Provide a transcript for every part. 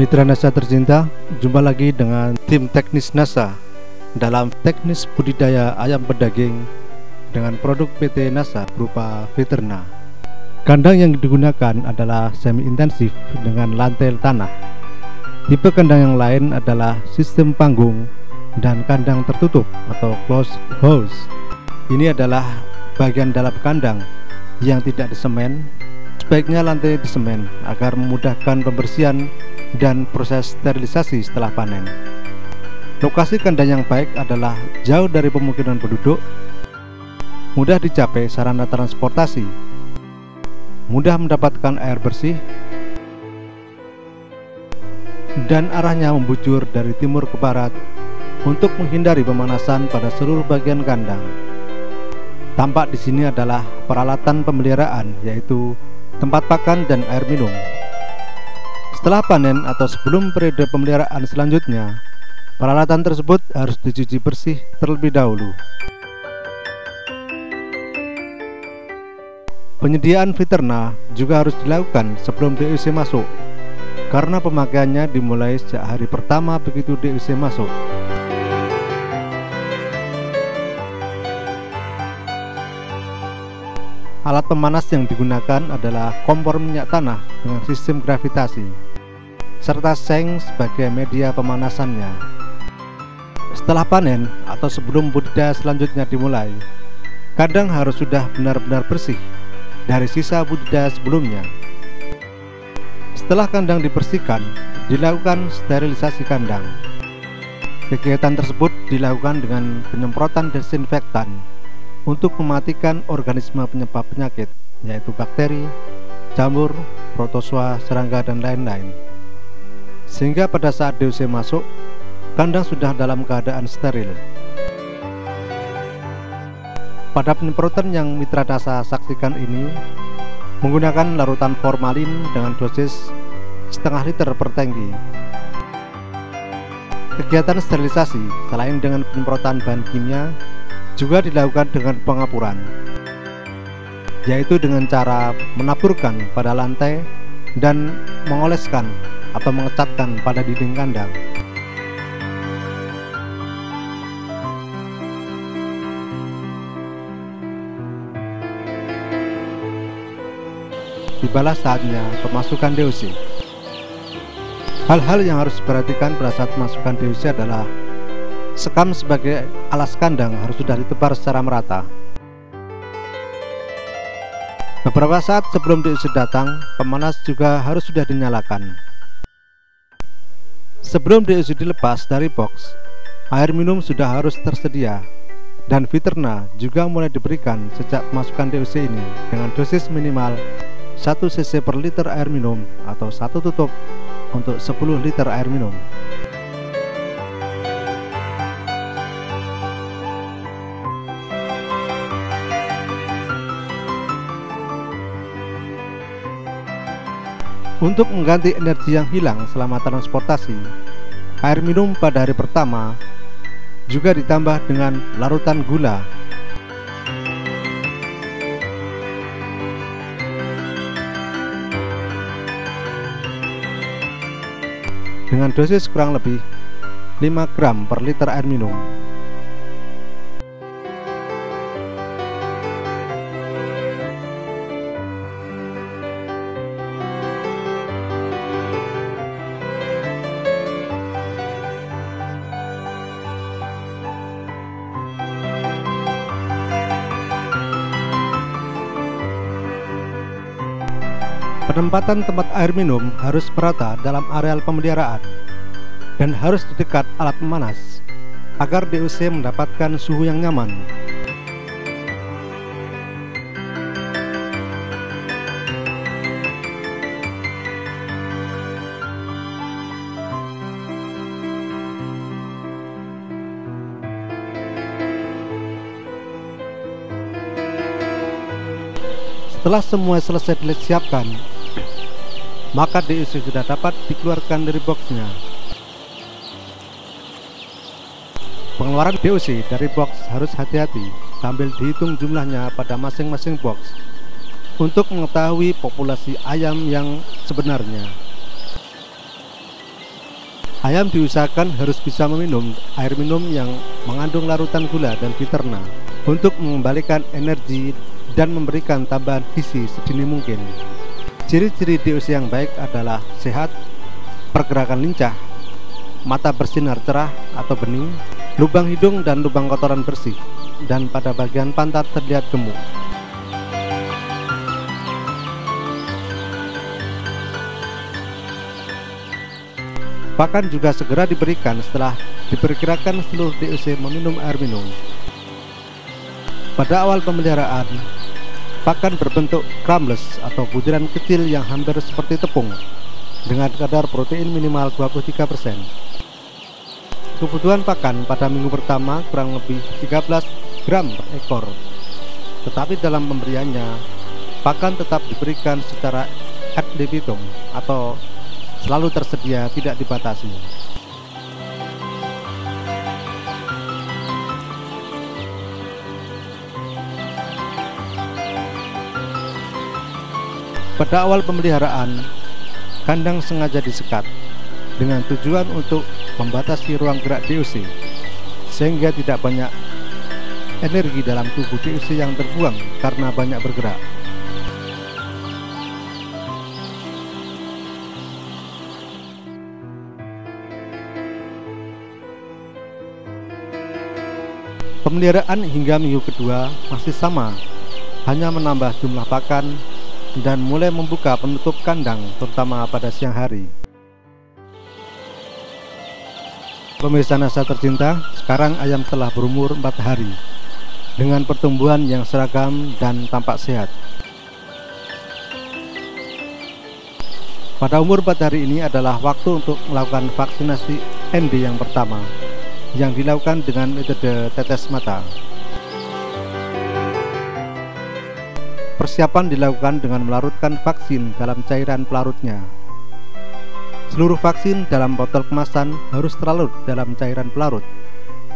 Mitra NASA tercinta, jumpa lagi dengan tim teknis NASA dalam teknis budidaya ayam pedaging dengan produk PT NASA berupa Veterna. Kandang yang digunakan adalah semi intensif dengan lantai tanah. Tipe kandang yang lain adalah sistem panggung dan kandang tertutup atau closed house. Ini adalah bagian dalam kandang yang tidak disemen. Sebaiknya lantai disemen agar memudahkan pembersihan dan proses sterilisasi setelah panen. Lokasi kandang yang baik adalah jauh dari pemukiman penduduk, mudah dicapai sarana transportasi, mudah mendapatkan air bersih, dan arahnya membujur dari timur ke barat untuk menghindari pemanasan pada seluruh bagian kandang. Tampak di sini adalah peralatan pemeliharaan, yaitu tempat pakan dan air minum. Setelah panen atau sebelum periode pemeliharaan selanjutnya, peralatan tersebut harus dicuci bersih terlebih dahulu. Penyediaan Veterna juga harus dilakukan sebelum DUC masuk, karena pemakaiannya dimulai sejak hari pertama begitu DUC masuk. Alat pemanas yang digunakan adalah kompor minyak tanah dengan sistem gravitasi, serta seng sebagai media pemanasannya. Setelah panen atau sebelum budidaya selanjutnya dimulai, kandang harus sudah benar-benar bersih dari sisa budidaya sebelumnya. Setelah kandang dibersihkan, dilakukan sterilisasi kandang. Kegiatan tersebut dilakukan dengan penyemprotan desinfektan untuk mematikan organisme penyebab penyakit, yaitu bakteri, jamur, protozoa, serangga, dan lain-lain. Sehingga pada saat DUC masuk, kandang sudah dalam keadaan steril. Pada penyemprotan yang Mitra NASA saksikan ini menggunakan larutan formalin dengan dosis setengah liter per tangki. Kegiatan sterilisasi selain dengan penyemprotan bahan kimia juga dilakukan dengan pengapuran, yaitu dengan cara menaburkan pada lantai dan mengoleskan atau mengecatkan pada dinding kandang. Tibalah saatnya pemasukan DUC. Hal-hal yang harus diperhatikan pada saat pemasukan DUC adalah sekam sebagai alas kandang harus sudah ditebar secara merata. Beberapa saat sebelum DUC datang, pemanas juga harus sudah dinyalakan. Sebelum DUC dilepas dari box, air minum sudah harus tersedia, dan Veterna juga mulai diberikan sejak pemasukan DUC ini dengan dosis minimal 1 cc per liter air minum atau 1 tutup untuk 10 liter air minum. Untuk mengganti energi yang hilang selama transportasi, air minum pada hari pertama juga ditambah dengan larutan gula. Dengan dosis kurang lebih 5 gram per liter air minum. Penempatan tempat air minum harus merata dalam areal pemeliharaan dan harus di dekat alat pemanas agar DUC mendapatkan suhu yang nyaman. Setelah semua selesai disiapkan, maka DUC sudah dapat dikeluarkan dari boxnya. Pengeluaran DUC dari box harus hati-hati sambil dihitung jumlahnya pada masing-masing box untuk mengetahui populasi ayam yang sebenarnya. Ayam diusahakan harus bisa meminum air minum yang mengandung larutan gula dan fiterna untuk mengembalikan energi dan memberikan tambahan gizi sedini mungkin. Ciri-ciri DOC yang baik adalah sehat, pergerakan lincah, mata bersinar cerah atau bening, lubang hidung dan lubang kotoran bersih, dan pada bagian pantat terlihat gemuk. Pakan juga segera diberikan setelah diperkirakan seluruh DOC meminum air minum. Pada awal pemeliharaan, pakan berbentuk crumbs atau butiran kecil yang hampir seperti tepung dengan kadar protein minimal 23%. Kebutuhan pakan pada minggu pertama kurang lebih 13 gram per ekor. Tetapi dalam pemberiannya, pakan tetap diberikan secara ad libitum atau selalu tersedia, tidak dibatasi. Pada awal pemeliharaan, kandang sengaja disekat dengan tujuan untuk membatasi ruang gerak DOC sehingga tidak banyak energi dalam tubuh DOC yang terbuang karena banyak bergerak. Pemeliharaan hingga minggu kedua masih sama, hanya menambah jumlah pakan dan mulai membuka penutup kandang terutama pada siang hari. Pemirsa Nasa tercinta, sekarang ayam telah berumur 4 hari dengan pertumbuhan yang seragam dan tampak sehat. Pada umur 4 hari ini adalah waktu untuk melakukan vaksinasi ND yang pertama yang dilakukan dengan metode tetes mata. Persiapan dilakukan dengan melarutkan vaksin dalam cairan pelarutnya. Seluruh vaksin dalam botol kemasan harus terlarut dalam cairan pelarut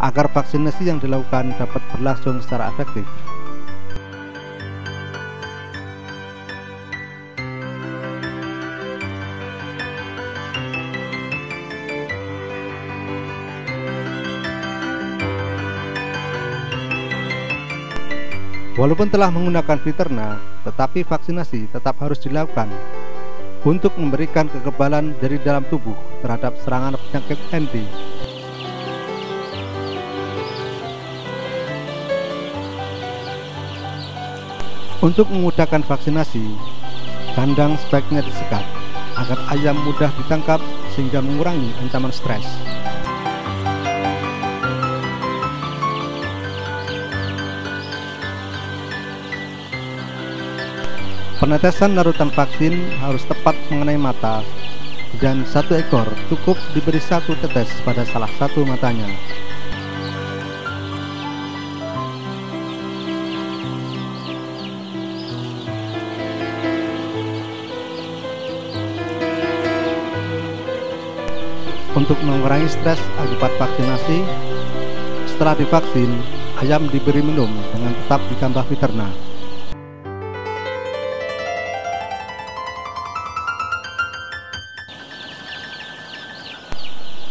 agar vaksinasi yang dilakukan dapat berlangsung secara efektif. Walaupun telah menggunakan fiterna, tetapi vaksinasi tetap harus dilakukan untuk memberikan kekebalan dari dalam tubuh terhadap serangan penyakit ND. Untuk memudahkan vaksinasi, kandang sebaiknya disekat agar ayam mudah ditangkap sehingga mengurangi ancaman stres. Penetesan larutan vaksin harus tepat mengenai mata dan satu ekor cukup diberi satu tetes pada salah satu matanya. Untuk mengurangi stres akibat vaksinasi, setelah divaksin, ayam diberi minum dengan tetap ditambah fiterna.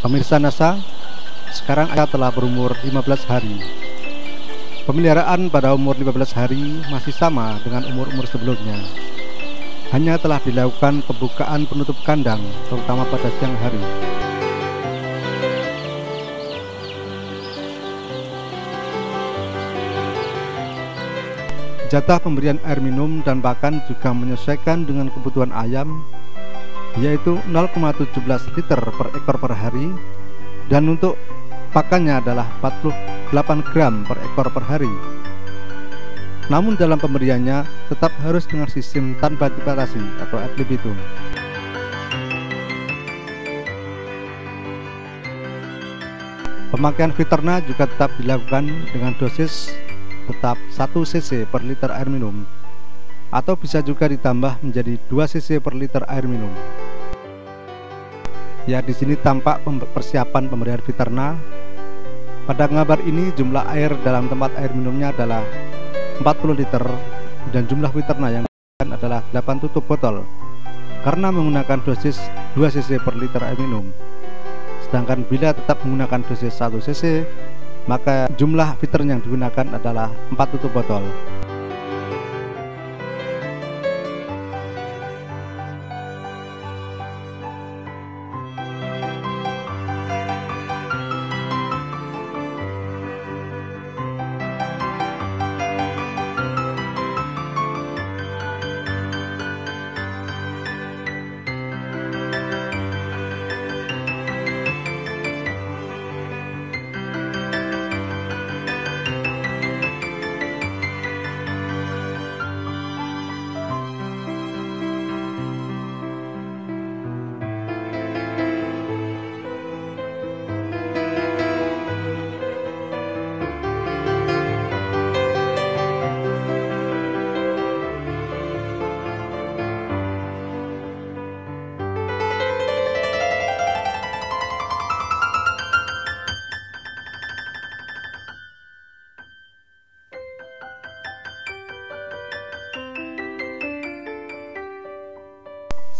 Pemirsa Nasa, sekarang ayam telah berumur 15 hari. Pemeliharaan pada umur 15 hari masih sama dengan umur-umur sebelumnya. Hanya telah dilakukan pembukaan penutup kandang, terutama pada siang hari. Jatah pemberian air minum dan pakan juga menyesuaikan dengan kebutuhan ayam, yaitu 0,17 liter per ekor per hari, dan untuk pakannya adalah 48 gram per ekor per hari. Namun dalam pemberiannya tetap harus dengan sistem tanpa dibatasi atau ad libitum. Pemakaian fiterna juga tetap dilakukan dengan dosis tetap 1 cc per liter air minum, atau bisa juga ditambah menjadi 2 cc per liter air minum. Ya, di sini tampak persiapan pemberian fiterna. Pada gambar ini jumlah air dalam tempat air minumnya adalah 40 liter dan jumlah fiterna yang digunakan adalah 8 tutup botol karena menggunakan dosis 2 cc per liter air minum. Sedangkan bila tetap menggunakan dosis 1 cc, maka jumlah filter yang digunakan adalah 4 tutup botol.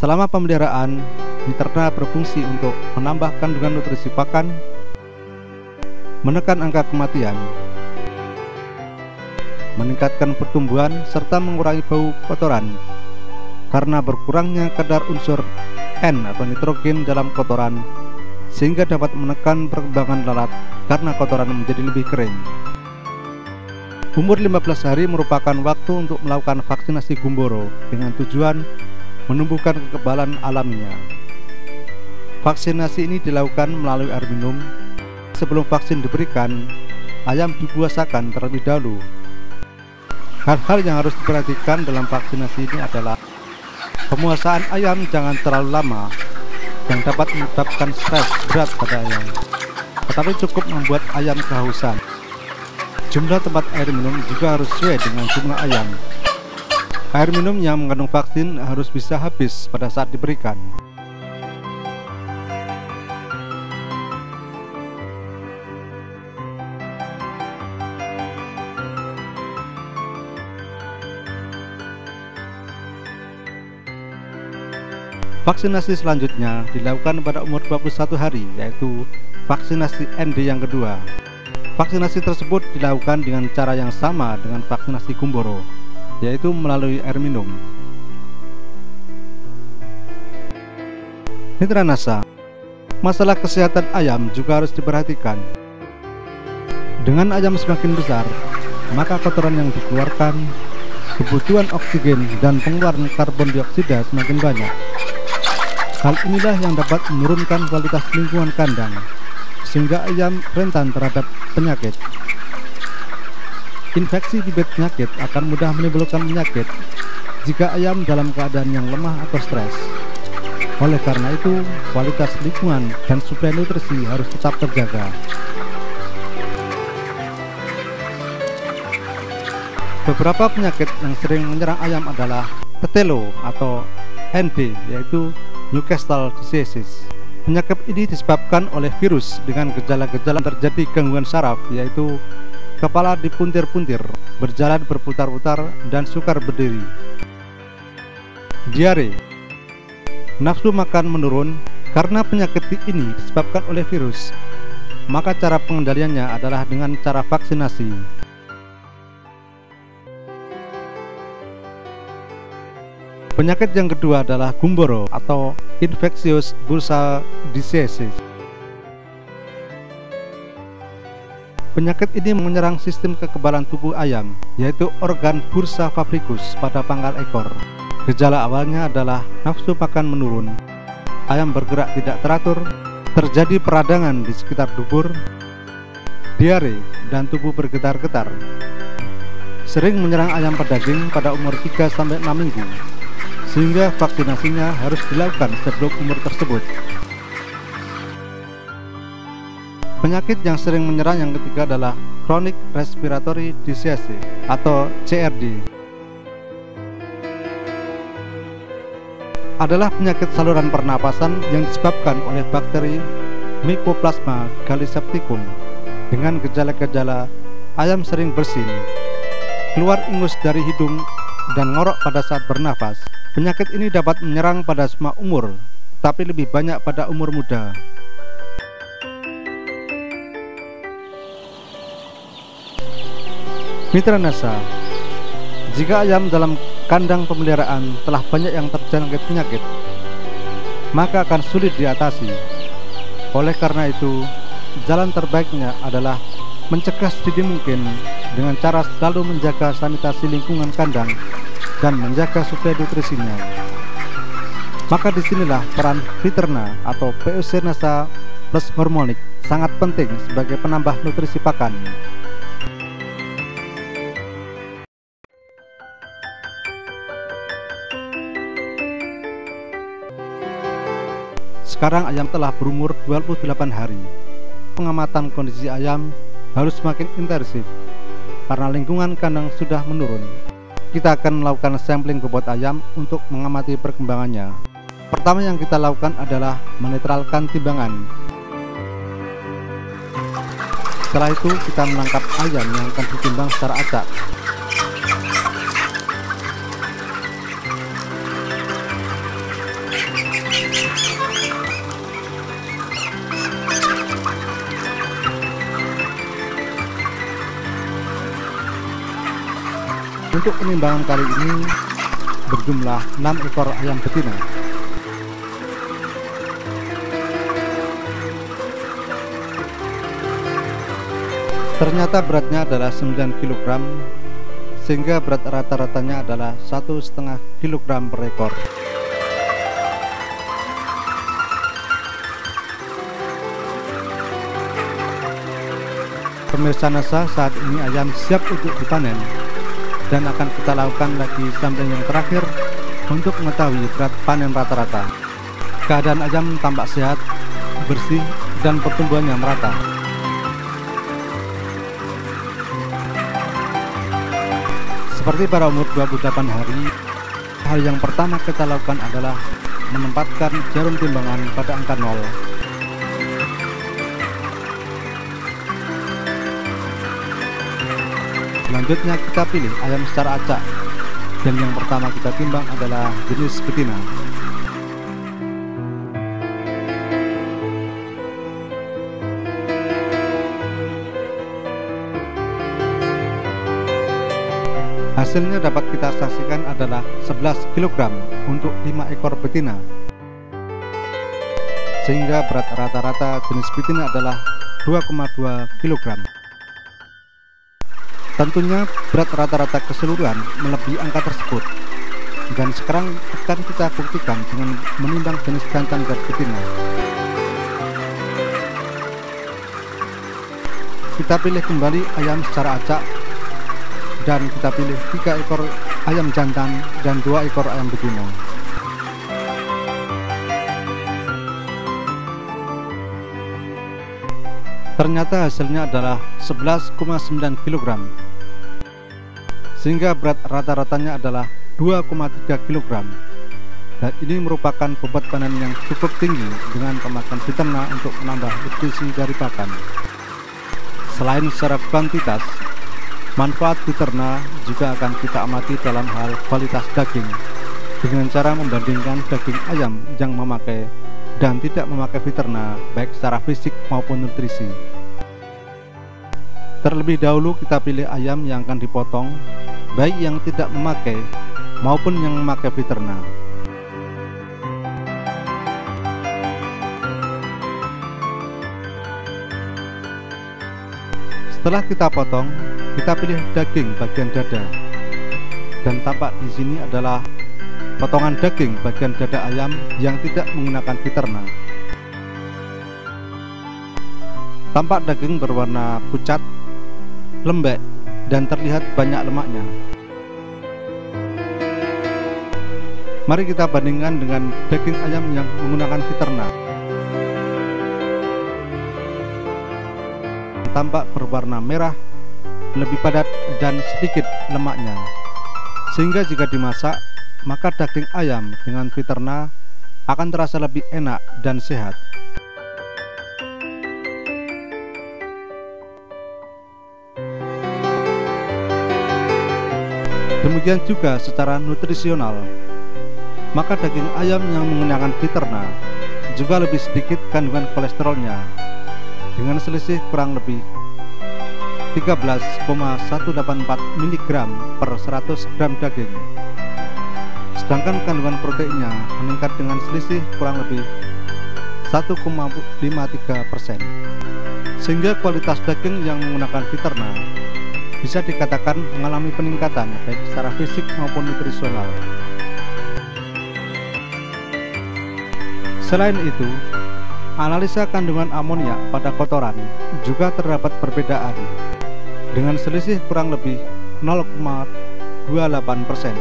Selama pemeliharaan, Viterna berfungsi untuk menambah kandungan nutrisi pakan, menekan angka kematian, meningkatkan pertumbuhan, serta mengurangi bau kotoran karena berkurangnya kadar unsur N atau nitrogen dalam kotoran, sehingga dapat menekan perkembangan lalat karena kotoran menjadi lebih kering. Umur 15 hari merupakan waktu untuk melakukan vaksinasi Gumboro dengan tujuan menumbuhkan kekebalan alaminya. Vaksinasi ini dilakukan melalui air minum. Sebelum vaksin diberikan, ayam dibuasakan terlebih dahulu. Hal-hal yang harus diperhatikan dalam vaksinasi ini adalah pemuasaan ayam jangan terlalu lama yang dapat menyebabkan stres berat pada ayam, tetapi cukup membuat ayam kehausan. Jumlah tempat air minum juga harus sesuai dengan jumlah ayam. Air minum yang mengandung vaksin harus bisa habis pada saat diberikan. Vaksinasi selanjutnya dilakukan pada umur 21 hari, yaitu vaksinasi ND yang kedua. Vaksinasi tersebut dilakukan dengan cara yang sama dengan vaksinasi Gumboro, yaitu melalui air minum. Mitra NASA, masalah kesehatan ayam juga harus diperhatikan. Dengan ayam semakin besar, maka kotoran yang dikeluarkan, kebutuhan oksigen dan pengeluaran karbon dioksida semakin banyak. Hal inilah yang dapat menurunkan kualitas lingkungan kandang, sehingga ayam rentan terhadap penyakit. Infeksi bibit penyakit akan mudah menimbulkan penyakit jika ayam dalam keadaan yang lemah atau stres. Oleh karena itu, kualitas lingkungan dan suplai nutrisi harus tetap terjaga. Beberapa penyakit yang sering menyerang ayam adalah tetelo atau ND, yaitu Newcastle disease. Penyakit ini disebabkan oleh virus dengan gejala-gejala terjadi gangguan saraf, yaitu kepala dipuntir-puntir, berjalan berputar-putar, dan sukar berdiri. Diare. Nafsu makan menurun karena penyakit ini disebabkan oleh virus. Maka cara pengendaliannya adalah dengan cara vaksinasi. Penyakit yang kedua adalah Gumboro atau Infectious Bursal Disease. Penyakit ini menyerang sistem kekebalan tubuh ayam, yaitu organ bursa fabricus pada pangkal ekor. Gejala awalnya adalah nafsu makan menurun, ayam bergerak tidak teratur, terjadi peradangan di sekitar dubur, diare, dan tubuh bergetar-getar. Sering menyerang ayam pedaging pada umur 3-6 minggu, sehingga vaksinasinya harus dilakukan sebelum umur tersebut. Penyakit yang sering menyerang yang ketiga adalah Chronic Respiratory Disease atau CRD. Adalah penyakit saluran pernapasan yang disebabkan oleh bakteri Mycoplasma gallisepticum. Dengan gejala-gejala, ayam sering bersin, keluar ingus dari hidung, dan ngorok pada saat bernafas. Penyakit ini dapat menyerang pada semua umur, tapi lebih banyak pada umur muda. Mitra Nasa, jika ayam dalam kandang pemeliharaan telah banyak yang terjangkit penyakit, maka akan sulit diatasi. Oleh karena itu, jalan terbaiknya adalah mencegah sedini mungkin dengan cara selalu menjaga sanitasi lingkungan kandang dan menjaga suplai nutrisinya. Maka disinilah peran Viterna atau POC Nasa Plus Hormonik sangat penting sebagai penambah nutrisi pakan. Sekarang ayam telah berumur 28 hari. Pengamatan kondisi ayam harus semakin intensif karena lingkungan kandang sudah menurun. Kita akan melakukan sampling bobot ayam untuk mengamati perkembangannya. Pertama yang kita lakukan adalah menetralkan timbangan. Setelah itu kita menangkap ayam yang akan ditimbang secara acak. Untuk penimbangan kali ini berjumlah 6 ekor ayam betina. Ternyata beratnya adalah 9 kg, sehingga berat rata-ratanya adalah 1,5 kg per ekor. Pemirsa Nasa, saat ini ayam siap untuk dipanen dan akan kita lakukan lagi sampling yang terakhir untuk mengetahui berat panen rata-rata. Keadaan ayam tampak sehat, bersih, dan pertumbuhannya merata. Seperti pada umur 28 hari, hal yang pertama kita lakukan adalah menempatkan jarum timbangan pada angka 0. Selanjutnya kita pilih ayam secara acak, dan yang pertama kita timbang adalah jenis betina. Hasilnya dapat kita saksikan adalah 11 kg untuk 5 ekor betina, sehingga berat rata-rata jenis betina adalah 2,2 kg. Tentunya berat rata-rata keseluruhan melebihi angka tersebut, dan sekarang akan kita buktikan dengan menimbang jenis jantan dan betina. Kita pilih kembali ayam secara acak, dan kita pilih 3 ekor ayam jantan dan 2 ekor ayam betina. Ternyata hasilnya adalah 11,9 kg, sehingga berat rata-ratanya adalah 2,3 kg, dan ini merupakan bobot panen yang cukup tinggi dengan pemakaian Viterna untuk menambah nutrisi dari pakan. Selain secara kuantitas, manfaat Viterna juga akan kita amati dalam hal kualitas daging dengan cara membandingkan daging ayam yang memakai dan tidak memakai Viterna, baik secara fisik maupun nutrisi. Terlebih dahulu kita pilih ayam yang akan dipotong, baik yang tidak memakai maupun yang memakai Viterna. Setelah kita potong, kita pilih daging bagian dada, dan tampak di sini adalah potongan daging bagian dada ayam yang tidak menggunakan Viterna. Tampak daging berwarna pucat, lembek, dan terlihat banyak lemaknya. Mari kita bandingkan dengan daging ayam yang menggunakan Viterna. Tampak berwarna merah, lebih padat, dan sedikit lemaknya, sehingga jika dimasak, maka daging ayam dengan Viterna akan terasa lebih enak dan sehat. Demikian juga secara nutrisional, maka daging ayam yang menggunakan Viterna juga lebih sedikit kandungan kolesterolnya, dengan selisih kurang lebih 13,184 mg per 100 gram daging. Sedangkan kandungan proteinnya meningkat dengan selisih kurang lebih 1,53%. Sehingga kualitas daging yang menggunakan Viterna bisa dikatakan mengalami peningkatan baik secara fisik maupun nutrisional. Selain itu, analisa kandungan amonia pada kotoran juga terdapat perbedaan dengan selisih kurang lebih 0,28%,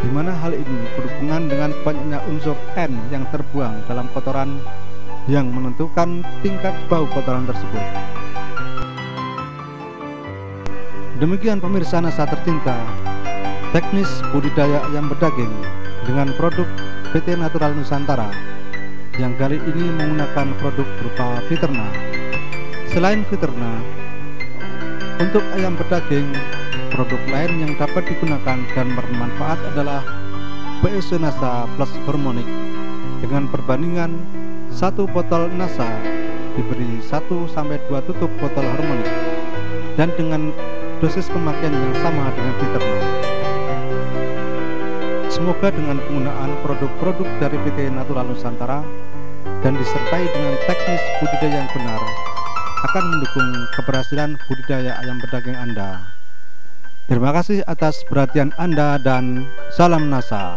di mana hal ini berhubungan dengan banyaknya unsur N yang terbuang dalam kotoran yang menentukan tingkat bau kotoran tersebut. Demikian pemirsa Nasa tercinta, teknis budidaya ayam berdaging dengan produk PT Natural Nusantara yang kali ini menggunakan produk berupa Viterna. Selain Viterna, untuk ayam berdaging, produk lain yang dapat digunakan dan bermanfaat adalah BSO Nasa Plus Hormonic dengan perbandingan 1 botol Nasa diberi 1-2 tutup botol Hormonic dan dengan dosis pemakaian yang sama dengan Viterna. Semoga dengan penggunaan produk-produk dari PT Natural Nusantara dan disertai dengan teknis budidaya yang benar akan mendukung keberhasilan budidaya ayam berdaging Anda. Terima kasih atas perhatian Anda dan salam Nasa.